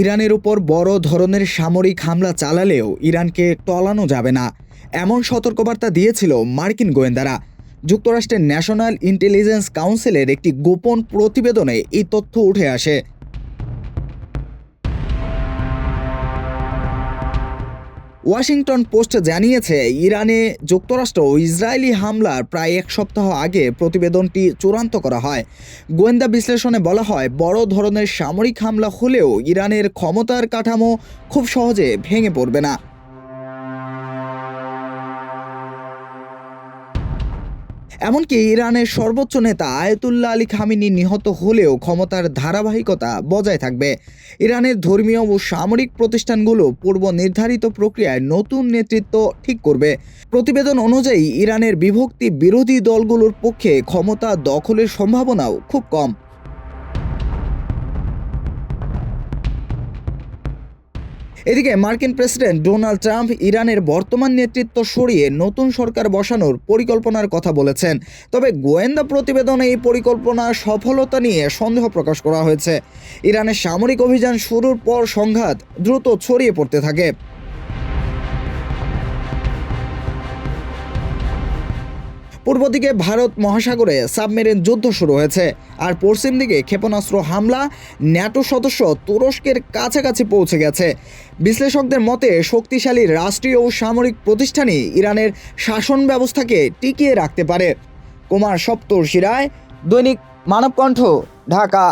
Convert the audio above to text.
ইরানের উপর বড় ধরনের সামরিক হামলা চালালেও ইরানকে টলানো যাবে না, এমন সতর্কবার্তা দিয়েছিল মার্কিন গোয়েন্দারা। যুক্তরাষ্ট্রের ন্যাশনাল ইন্টেলিজেন্স কাউন্সিলের একটি গোপন প্রতিবেদনে এই তথ্য উঠে আসে। ওয়াশিংটন পোস্ট জানিয়েছে, ইরানে যুক্তরাষ্ট্র ও ইসরায়েলি হামলার প্রায় এক সপ্তাহ আগে প্রতিবেদনটি চূড়ান্ত করা হয়। গোয়েন্দা বিশ্লেষণে বলা হয়, বড় ধরনের সামরিক হামলা হলেও ইরানের ক্ষমতার কাঠামো খুব সহজে ভেঙে পড়বে না। এমনকি ইরানের সর্বোচ্চ নেতা আয়াতুল্লাহ আলী খামেনি নিহত হলেও ক্ষমতার ধারাবাহিকতা বজায় থাকবে। ইরানের ধর্মীয় ও সামরিক প্রতিষ্ঠানগুলো পূর্ব নির্ধারিত প্রক্রিয়ায় নতুন নেতৃত্ব ঠিক করবে। প্রতিবেদন অনুযায়ী ইরানের বিভক্তি বিরোধী দলগুলোর পক্ষে ক্ষমতা দখলের সম্ভাবনাও খুব কম। এদিকে মার্কিন প্রেসিডেন্ট ডোনাল্ড ট্রাম্প ইরানের বর্তমান নেতৃত্ব সরিয়ে নতুন সরকার বসানোর পরিকল্পনার কথা বলেছেন। তবে গোয়েন্দা প্রতিবেদনে এই পরিকল্পনার সফলতা নিয়ে সন্দেহ প্রকাশ করা হয়েছে। ইরানের সামরিক অভিযান শুরুর পর সংঘাত দ্রুত ছড়িয়ে পড়তে থাকে। পূর্ব দিকে ভারত মহাসাগরে সাবমেরিন যুদ্ধ শুরু হয়েছে, আর পশ্চিম দিকে ক্ষেপণাস্ত্র হামলা ন্যাটো সদস্য তুরস্কের কাছাকাছি পৌঁছে গেছে। বিশ্লেষকদের মতে শক্তিশালী রাষ্ট্রীয় ও সামরিক প্রতিষ্ঠানই ইরানের শাসন ব্যবস্থাকে টিকিয়ে রাখতে পারে। কুমার সপ্তর্ষি রায়, দৈনিক মানবকণ্ঠ, ঢাকা।